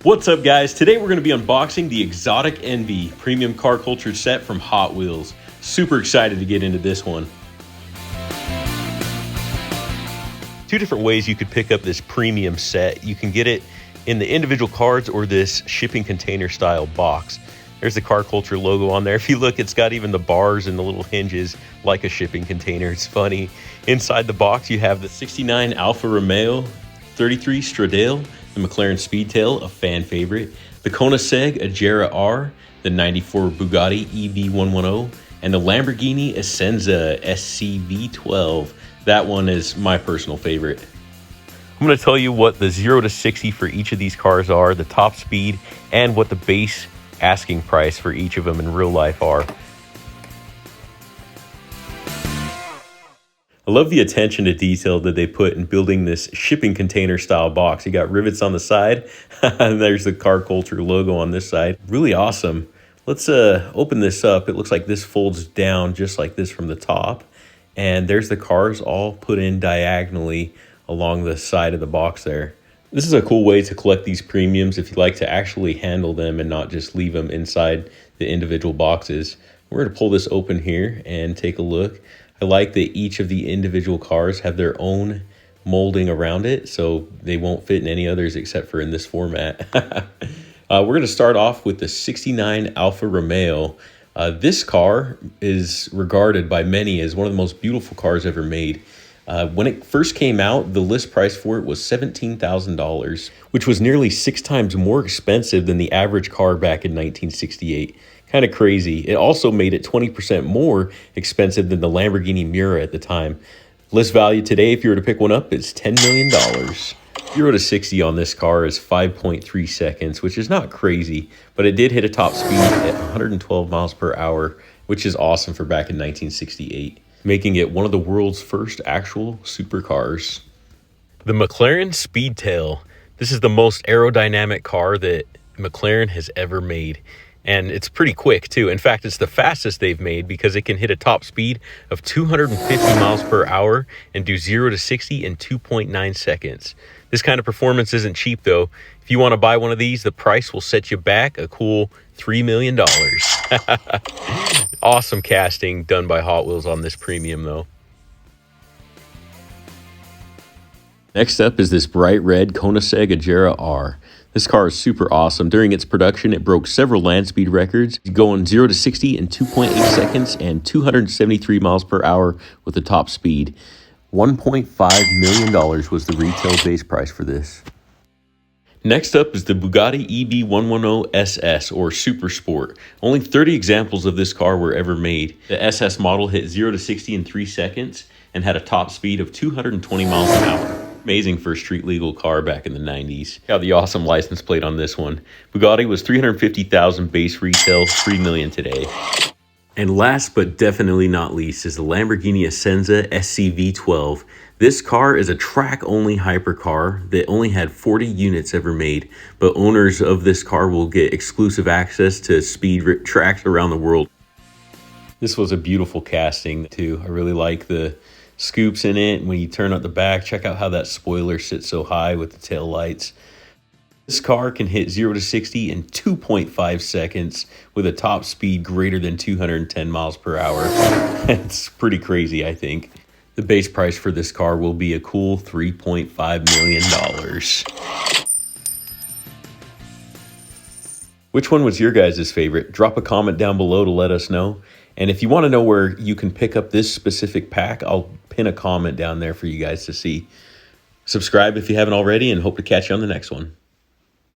What's up, guys? Today we're going to be unboxing the Exotic Envy premium car culture set from Hot Wheels. Super excited to get into this one. Two different ways you could pick up this premium set. You can get it in the individual cards or this shipping container style box. There's the car culture logo on there. If you look, it's got even the bars and the little hinges like a shipping container. It's funny. Inside the box, you have the 69 Alfa Romeo 33 Stradale, the McLaren Speedtail, a fan favorite, the Koenigsegg Agera R, the 94 Bugatti EB110, and the Lamborghini Ascenza SCV12. That one is my personal favorite. I'm going to tell you what the 0 to 60 for each of these cars are, the top speed, and what the base asking price for each of them in real life are. I love the attention to detail that they put in building this shipping container style box. You got rivets on the side, and there's the car culture logo on this side. Really awesome. Let's open this up. It looks like this folds down just like this from the top. And there's the cars all put in diagonally along the side of the box there. This is a cool way to collect these premiums if you like to actually handle them and not just leave them inside the individual boxes. We're going to pull this open here and take a look. I like that each of the individual cars have their own molding around it, so they won't fit in any others except for in this format. We're going to start off with the 69 Alfa Romeo. This car is regarded by many as one of the most beautiful cars ever made. When it first came out, the list price for it was $17,000, which was nearly 6 times more expensive than the average car back in 1968. Kind of crazy. It also made it 20% more expensive than the Lamborghini Miura at the time. List value today, if you were to pick one up, is $10 million. 0 to 60 on this car is 5.3 seconds, which is not crazy, but it did hit a top speed at 112 miles per hour, which is awesome for back in 1968, making it one of the world's first actual supercars. The McLaren Speedtail. This is the most aerodynamic car that McLaren has ever made. And it's pretty quick too. In fact, it's the fastest they've made because it can hit a top speed of 250 miles per hour and do 0 to 60 in 2.9 seconds. This kind of performance isn't cheap though. If you want to buy one of these, the price will set you back a cool $3 million. Awesome casting done by Hot Wheels on this premium though. Next up is this bright red Koenigsegg Agera R. This car is super awesome. During its production, it broke several land speed records, going 0 to 60 in 2.8 seconds and 273 miles per hour with the top speed. $1.5 million was the retail base price for this. Next up is the Bugatti EB110S or Super Sport. Only 30 examples of this car were ever made. The SS model hit 0 to 60 in 3 seconds and had a top speed of 220 miles an hour. Amazing for a street legal car back in the 90s. Got the awesome license plate on this one. Bugatti was $350,000 base retail, $3 million today. And last but definitely not least is the Lamborghini Ascenza SCV12. This car is a track-only hypercar that only had 40 units ever made, but owners of this car will get exclusive access to speed tracks around the world. This was a beautiful casting too. I really like the scoops in it. When you turn out the back, check out how that spoiler sits so high with the tail lights. This car can hit 0 to 60 in 2.5 seconds with a top speed greater than 210 miles per hour. It's pretty crazy, I think. The base price for this car will be a cool $3.5 million. Which one was your guys' favorite? Drop a comment down below to let us know. And if you want to know where you can pick up this specific pack, I'll pin a comment down there for you guys to see. Subscribe if you haven't already, and hope to catch you on the next one.